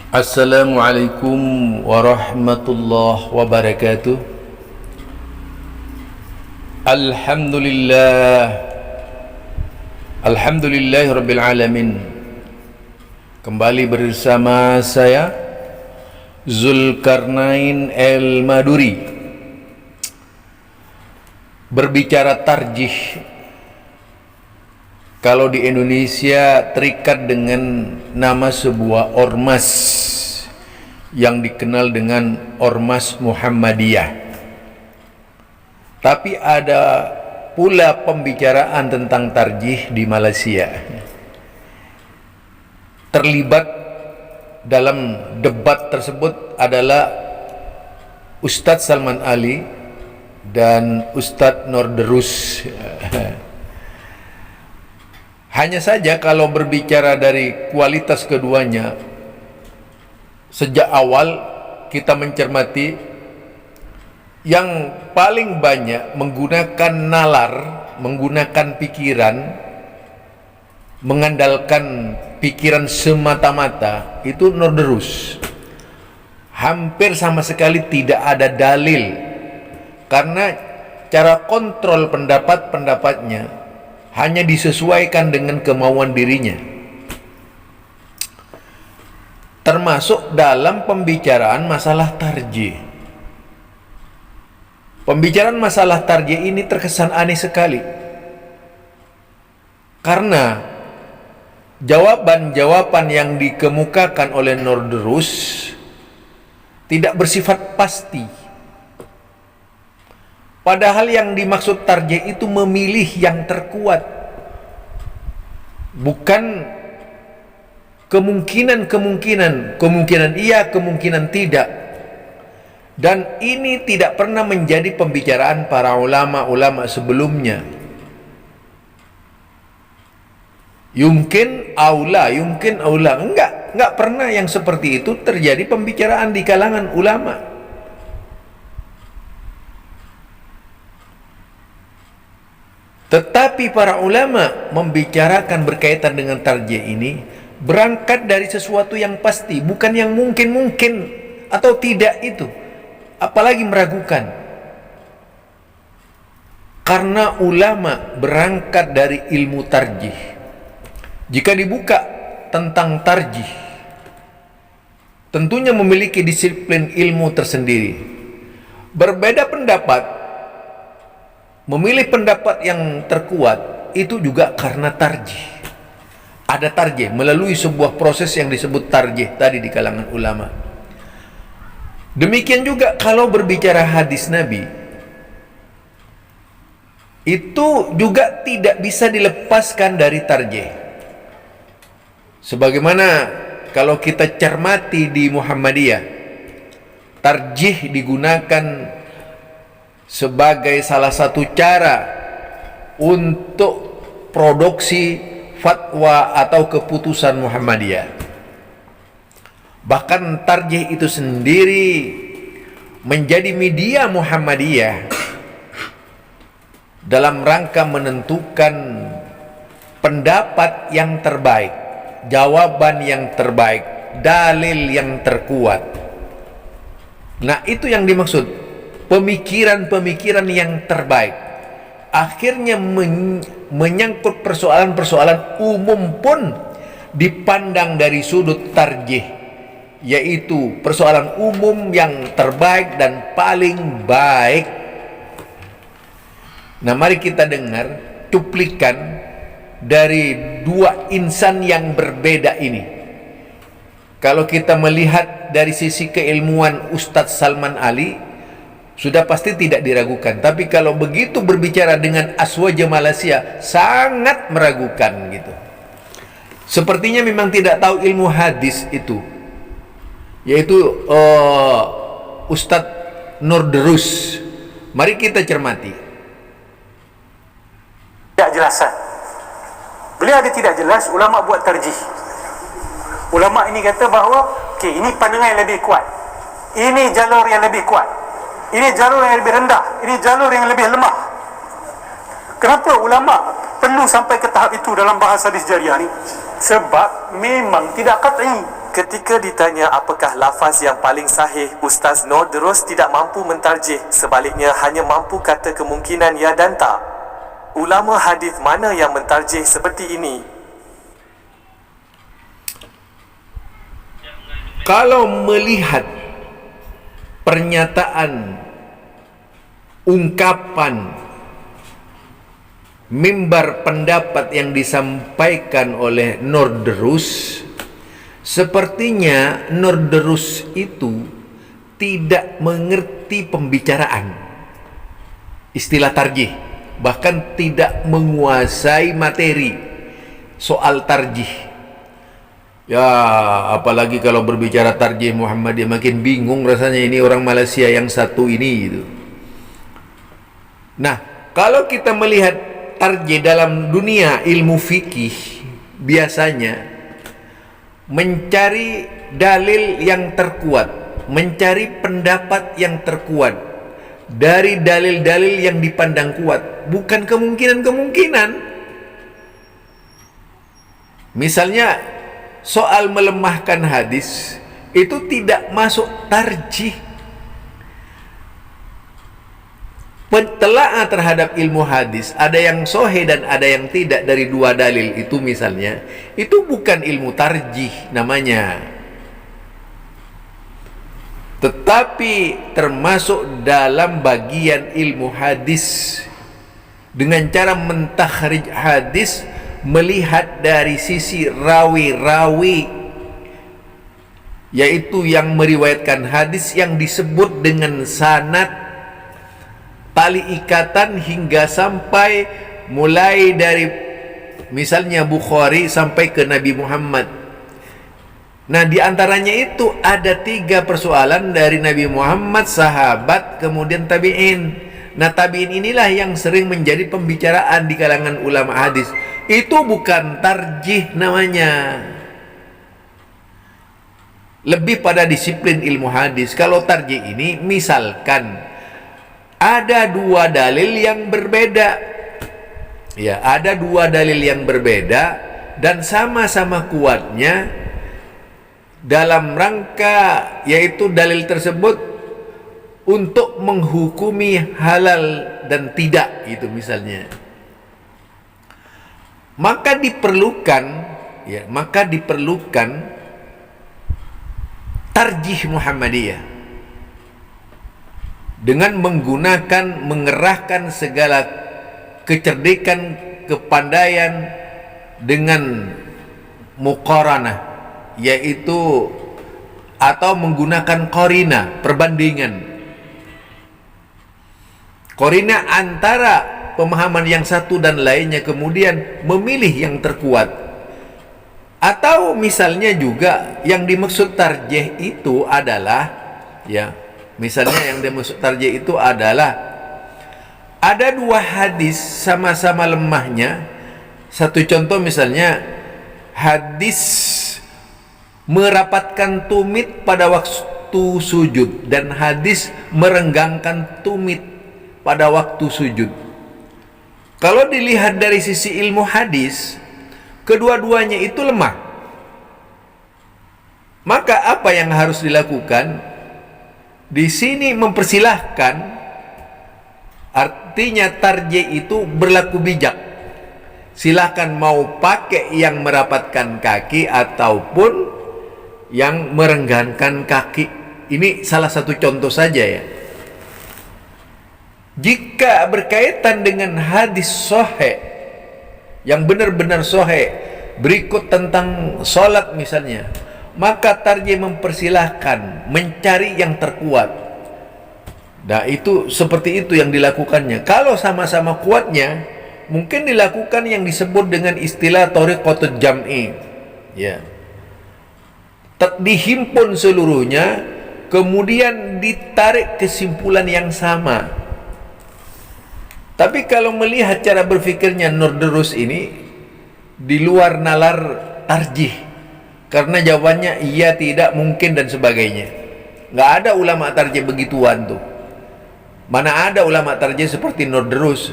Assalamualaikum warahmatullahi wabarakatuh. Alhamdulillahirabbil alamin. Kembali bersama saya Zulkarnain El-Maduri, berbicara tarjih. Kalau di Indonesia terikat dengan nama sebuah ormas yang dikenal dengan Ormas Muhammadiyah. Tapi ada pula pembicaraan tentang tarjih di Malaysia. Terlibat dalam debat tersebut adalah Ustadz Salman Ali dan Ustadz Norderus. Hanya saja kalau berbicara dari kualitas keduanya, sejak awal kita mencermati yang paling banyak menggunakan nalar, menggunakan pikiran, mengandalkan pikiran semata-mata, itu Norderus. Hampir sama sekali tidak ada dalil, karena cara kontrol pendapat-pendapatnya hanya disesuaikan dengan kemauan dirinya, termasuk dalam pembicaraan masalah tarjih. Pembicaraan masalah tarjih ini terkesan aneh sekali, karena jawaban-jawaban yang dikemukakan oleh Norderus tidak bersifat pasti. Padahal yang dimaksud tarjih itu memilih yang terkuat, bukan kemungkinan iya, kemungkinan tidak. Dan ini tidak pernah menjadi pembicaraan para ulama-ulama sebelumnya. Yumkin aula, enggak pernah yang seperti itu terjadi pembicaraan di kalangan ulama. Tetapi para ulama membicarakan berkaitan dengan tarjih ini berangkat dari sesuatu yang pasti, bukan yang mungkin atau tidak itu, apalagi meragukan. Karena ulama berangkat dari ilmu tarjih. Jika dibuka tentang tarjih, tentunya memiliki disiplin ilmu tersendiri. Berbeda pendapat, memilih pendapat yang terkuat itu juga karena tarjih. Ada tarjih melalui sebuah proses yang disebut tarjih tadi di kalangan ulama. Demikian juga kalau berbicara hadis Nabi, itu juga tidak bisa dilepaskan dari tarjih. Sebagaimana kalau kita cermati di Muhammadiyah, tarjih digunakan sebagai salah satu cara untuk produksi fatwa atau keputusan Muhammadiyah. Bahkan tarjih itu sendiri menjadi media Muhammadiyah dalam rangka menentukan pendapat yang terbaik, jawaban yang terbaik, dalil yang terkuat. Nah, itu yang dimaksud pemikiran-pemikiran yang terbaik. Akhirnya menyangkut persoalan-persoalan umum pun dipandang dari sudut tarjih, yaitu persoalan umum yang terbaik dan paling baik. Nah, mari kita dengar cuplikan dari dua insan yang berbeda ini. Kalau kita melihat dari sisi keilmuan Ustadz Salman Ali, sudah pasti tidak diragukan. Tapi kalau begitu berbicara dengan Aswaja Malaysia, sangat meragukan gitu. Sepertinya memang tidak tahu ilmu hadis itu, yaitu Ustadz Norderus. Mari kita cermati. Tidak jelasan. Beliau ada tidak jelas, ulama buat tarjih. Ulama ini kata bahawa ini pandangan yang lebih kuat, ini jalur yang lebih kuat, ini jalur yang lebih rendah, ini jalur yang lebih lemah. Kenapa ulama perlu sampai ke tahap itu dalam bahasa hadis jariah ni? Sebab memang tidak qat'i. Ketika ditanya apakah lafaz yang paling sahih, Ustaz Nordros tidak mampu mentarjih, sebaliknya hanya mampu kata kemungkinan ya dan tak. Ulama hadis mana yang mentarjih seperti ini? Kalau melihat pernyataan, ungkapan, mimbar pendapat yang disampaikan oleh Nordros, sepertinya Nordros itu tidak mengerti pembicaraan, istilah tarjih, bahkan tidak menguasai materi soal tarjih. Ya, apalagi kalau berbicara tarjih Muhammadiyah, makin bingung rasanya ini orang Malaysia yang satu ini gitu. Nah, kalau kita melihat tarjih dalam dunia ilmu fikih, biasanya mencari dalil yang terkuat, mencari pendapat yang terkuat dari dalil-dalil yang dipandang kuat, bukan kemungkinan-kemungkinan. Misalnya soal melemahkan hadis itu tidak masuk tarjih. Pentelaah terhadap ilmu hadis, ada yang sahih dan ada yang tidak dari dua dalil itu misalnya, itu bukan ilmu tarjih namanya, tetapi termasuk dalam bagian ilmu hadis dengan cara mentakhrij hadis, melihat dari sisi rawi-rawi, yaitu yang meriwayatkan hadis yang disebut dengan sanad, tali ikatan hingga sampai mulai dari misalnya Bukhari sampai ke Nabi Muhammad. Nah, di antaranya itu ada 3 persoalan dari Nabi Muhammad, sahabat, kemudian tabi'in. Nah, tabi'in inilah yang sering menjadi pembicaraan di kalangan ulama hadis. Itu bukan tarjih namanya, lebih pada disiplin ilmu hadis. Kalau tarjih ini misalkan ada 2 dalil yang berbeda, ya, ada 2 dalil yang berbeda dan sama-sama kuatnya dalam rangka yaitu dalil tersebut untuk menghukumi halal dan tidak, itu misalnya. Maka diperlukan tarjih Muhammadiyah dengan mengerahkan segala kecerdikan, kepandaian dengan muqaranah, yaitu atau menggunakan qarina, perbandingan. Qarina antara pemahaman yang satu dan lainnya, kemudian memilih yang terkuat. Atau misalnya juga yang dimaksud tarjih itu adalah, ya, misalnya yang dimaksud tarjih itu adalah ada 2 hadis sama-sama lemahnya. Satu contoh misalnya hadis merapatkan tumit pada waktu sujud dan hadis merenggangkan tumit pada waktu sujud. Kalau dilihat dari sisi ilmu hadis, kedua-duanya itu lemah. Maka apa yang harus dilakukan? Di sini mempersilahkan, artinya tarjih itu berlaku bijak. Silahkan mau pakai yang merapatkan kaki ataupun yang merenggangkan kaki. Ini salah satu contoh saja, ya. Jika berkaitan dengan hadis sahih yang benar-benar sahih, berikut tentang sholat misalnya, maka tarjih mempersilahkan mencari yang terkuat. Nah, itu seperti itu yang dilakukannya. Kalau sama-sama kuatnya, mungkin dilakukan yang disebut dengan istilah thariqatul jam'i, ya. Dihimpun seluruhnya, kemudian ditarik kesimpulan yang sama. Tapi kalau melihat cara berfikirnya Nordros ini di luar nalar tarjih, karena jawabannya iya, tidak, mungkin dan sebagainya. Nggak ada ulama tarjih begituan tuh. Mana ada ulama tarjih seperti Nordros.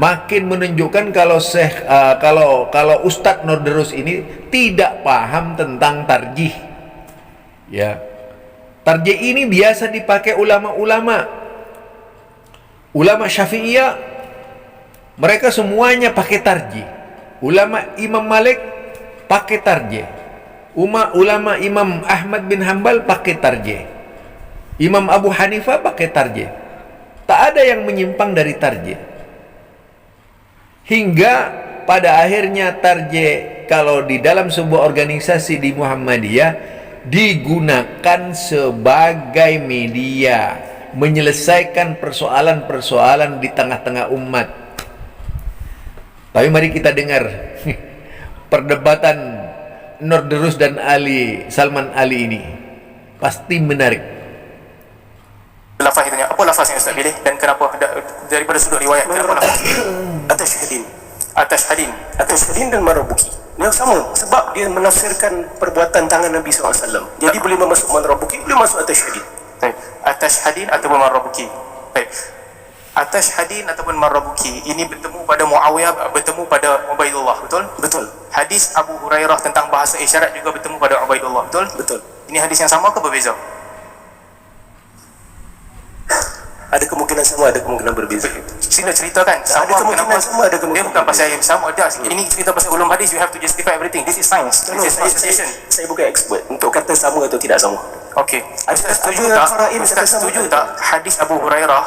Makin menunjukkan kalau kalau Ustadz Nordros ini tidak paham tentang tarjih. Ya. Tarjih ini biasa dipakai ulama-ulama. Ulama Syafi'iyah mereka semuanya pakai tarjih. Ulama Imam Malik pakai tarjih. Ulama Imam Ahmad bin Hanbal pakai tarjih. Imam Abu Hanifah pakai tarjih. Tak ada yang menyimpang dari tarjih. Hingga pada akhirnya tarjih kalau di dalam sebuah organisasi di Muhammadiyah digunakan sebagai media menyelesaikan persoalan-persoalan di tengah-tengah umat. Tapi mari kita dengar perdebatan Norderus dan Salman Ali ini. Pasti menarik. Lafaz itu apa lafaz yang Ustaz pilih dan kenapa daripada sudut riwayat kenapa lafaz At-Tashhadin dan Marabuki yang sama sebab dia menafsirkan perbuatan tangan Nabi SAW. Jadi boleh masuk Marabuki, boleh masuk At-Tashhadin. Baik, At-Tashhadin ataupun Marabuki. Baik. At-Tashhadin ataupun Marabuki ini bertemu pada Muawiyah, bertemu pada Ubaidullah, betul? Betul. Hadis Abu Hurairah tentang bahasa isyarat juga bertemu pada Ubaidullah, betul? Betul. Ini hadis yang sama ke berbeza? Ada kemungkinan sama, ada kemungkinan berbeza. Sila ceritakan sama, Ada kemungkinan kenapa sama, ada kemungkinan dia bukan pasal yang sama ada. Ini cerita pasal ulum hadis, you have to justify everything. This is science. No, This is association. saya bukan expert untuk kata sama atau tidak sama. Okey. Ustaz setuju ada tak? faraid Ustaz kata sama setuju tak? tak hadis Abu Hurairah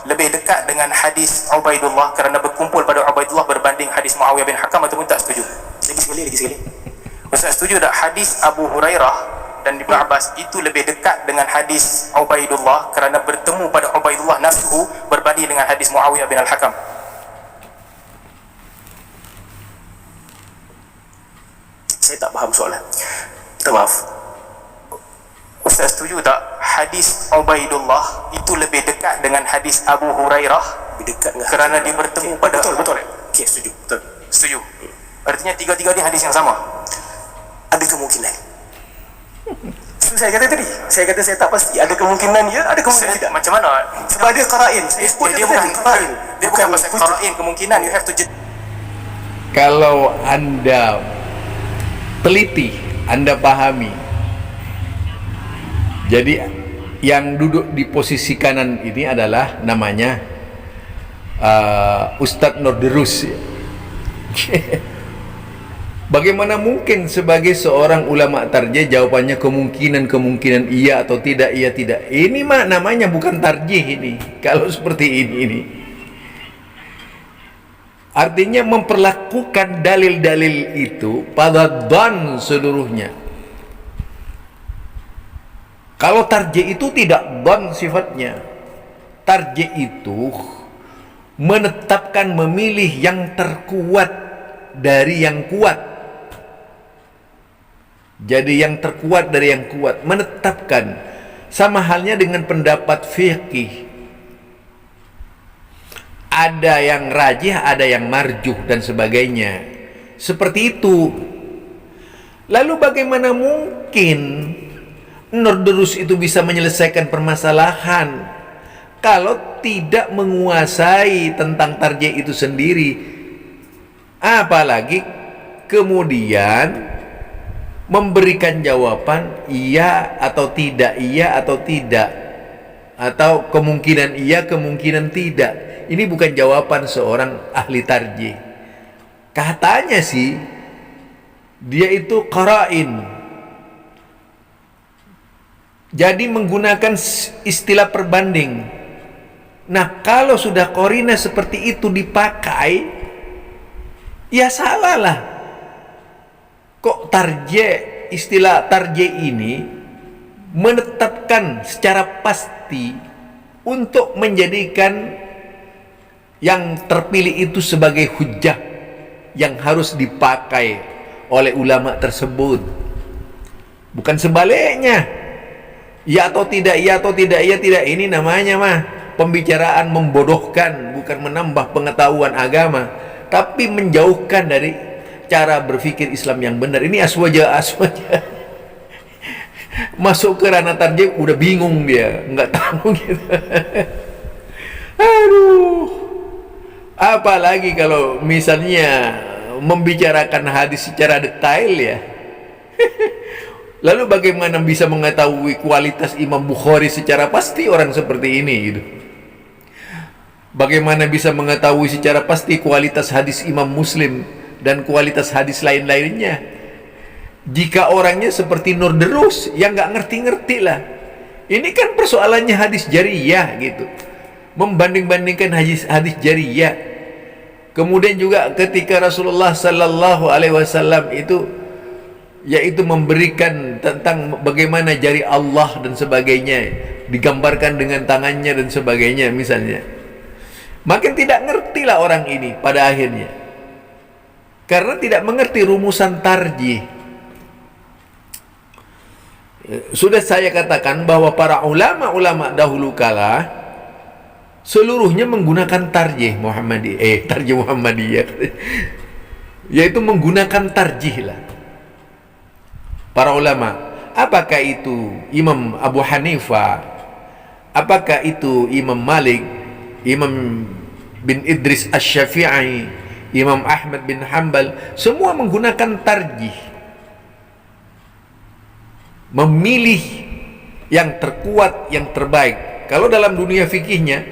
lebih dekat dengan hadis Ubaidullah kerana berkumpul pada Ubaidullah berbanding hadis Muawiyah bin Hakam ataupun tak setuju? Lagi sekali. Ustaz setuju tak hadis Abu Hurairah dan Ibn Abbas itu lebih dekat dengan hadis Ubaidullah kerana bertemu pada Ubaidullah nafsuhu berbanding dengan hadis Muawiyah bin Al-Hakam? Saya tak faham soalan. Minta maaf. Ustaz setuju tak hadis Ubaidullah itu lebih dekat dengan hadis Abu Hurairah Lebih dekat dengan kerana dia bertemu pada betul. Okey, setuju. Betul. Setuju. Artinya tiga-tiga ni hadis yang sama. Ada kemungkinan. So, saya kata tadi, saya tak pasti. Ada kemungkinan ya, ada kemungkinan tidak. Macam mana? Sebab ada qara'in. Saya sebut Dia bukan qara'in. Dia bukan pasal hujah. qara'in, kemungkinan you have to Kalau Anda teliti, Anda pahami. Jadi yang duduk di posisi kanan ini adalah namanya Ustadz Norderus. Bagaimana mungkin sebagai seorang ulama tarjih jawabannya kemungkinan iya atau tidak, iya tidak. Ini mah namanya bukan tarjih ini. Kalau seperti ini. Artinya memperlakukan dalil-dalil itu pada dhan seluruhnya. Kalau tarjih itu tidak dhan sifatnya. Tarjih itu menetapkan, memilih yang terkuat dari yang kuat. Jadi yang terkuat dari yang kuat, menetapkan. Sama halnya dengan pendapat fikih. Ada yang rajih, ada yang marjuh dan sebagainya. Seperti itu. Lalu bagaimana mungkin Norderus itu bisa menyelesaikan permasalahan kalau tidak menguasai tentang tarjih itu sendiri? Apalagi kemudian memberikan jawaban iya atau tidak, atau kemungkinan iya, kemungkinan tidak. Ini bukan jawaban seorang ahli tarjih. Katanya sih dia itu qara'in. Jadi menggunakan istilah perbanding. Nah, kalau sudah qarina seperti itu dipakai, ya salah lah. Kok tarjih, istilah tarjih ini menetapkan secara pasti untuk menjadikan yang terpilih itu sebagai hujjah yang harus dipakai oleh ulama tersebut. Bukan sebaliknya. Ya atau tidak, ya atau tidak, ya tidak. Ini namanya mah pembicaraan membodohkan, bukan menambah pengetahuan agama, tapi menjauhkan dari cara berpikir Islam yang benar. Ini aswaja. Masuk ke ranah tarjih udah bingung dia, nggak tahu gitu. Aduh. Apalagi kalau misalnya membicarakan hadis secara detail ya. Lalu bagaimana bisa mengetahui kualitas Imam Bukhari secara pasti orang seperti ini gitu? Bagaimana bisa mengetahui secara pasti kualitas hadis Imam Muslim dan kualitas hadis lain-lainnya jika orangnya seperti Norderus yang nggak ngerti-ngerti lah? Ini kan persoalannya hadis jariyah gitu, membanding-bandingkan hadis jariyah. Kemudian juga ketika Rasulullah Sallallahu Alaihi Wasallam itu yaitu memberikan tentang bagaimana jari Allah dan sebagainya, digambarkan dengan tangannya dan sebagainya misalnya, makin tidak ngertilah orang ini pada akhirnya, karena tidak mengerti rumusan tarjih. Sudah saya katakan bahwa para ulama-ulama dahulu kala seluruhnya menggunakan tarjih Muhammadiyah, yaitu menggunakan tarjih lah. Para ulama, apakah itu Imam Abu Hanifah, apakah itu Imam Malik, Imam bin Idris Asy-Syafi'i, Imam Ahmad bin Hanbal, semua menggunakan tarjih, memilih yang terkuat, yang terbaik. Kalau dalam dunia fikihnya,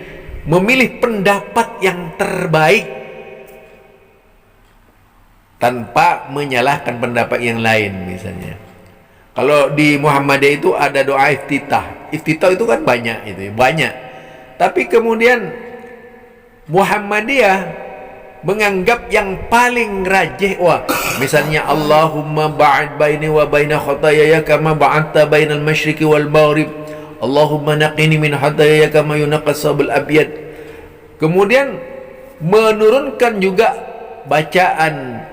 memilih pendapat yang terbaik tanpa menyalahkan pendapat yang lain misalnya. Kalau di Muhammadiyah itu ada doa iftitah. Iftitah itu kan banyak, itu banyak. Tapi kemudian Muhammadiyah menganggap yang paling rajih, misalnya Allahumma ba'id baini wa baina khataayaya kama ba'adta bainal masyriqi wal maghrib. Allahumma naqini min khataayaya kama yunaqqas sabul abyad. Kemudian menurunkan juga bacaan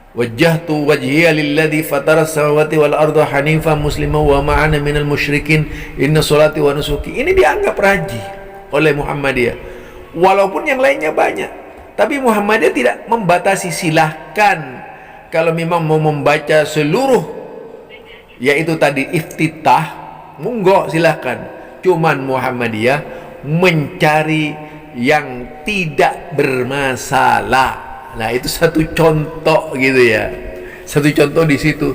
wajjahtu wajhiya lilladzi fatara samawati wal arda hanifan musliman wa ma'ana minal musyrikin inna sholati wa nusuki. Ini dianggap rajih oleh Muhammadiyah, walaupun yang lainnya banyak. Tapi Muhammadiyah tidak membatasi, silahkan kalau memang mau membaca seluruh, yaitu tadi iftitah, monggo silahkan. Cuman Muhammadiyah mencari yang tidak bermasalah. Nah, itu satu contoh gitu ya. Satu contoh di situ.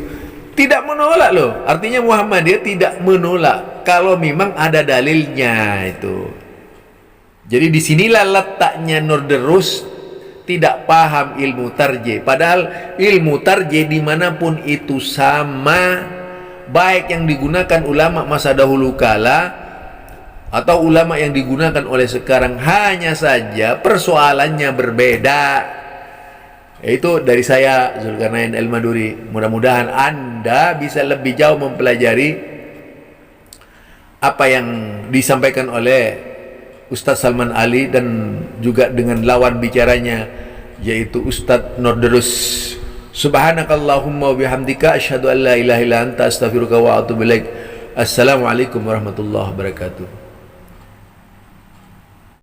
Tidak menolak loh. Artinya Muhammadiyah tidak menolak kalau memang ada dalilnya itu. Jadi disinilah letaknya Norderus tidak paham ilmu tarjih. Padahal ilmu tarjih dimanapun itu sama, baik yang digunakan ulama masa dahulu kala atau ulama yang digunakan oleh sekarang. Hanya saja persoalannya berbeda. Itu dari saya, Zulkarnain El-Maduri. Mudah-mudahan Anda bisa lebih jauh mempelajari apa yang disampaikan oleh Ustaz Salman Ali dan juga dengan lawan bicaranya, yaitu Ustaz Norderus. Subhanakallahumma wa bihamdika asyhadu an la ilaha illa anta astaghfiruka wa atubu ilaik. Assalamualaikum warahmatullahi wabarakatuh.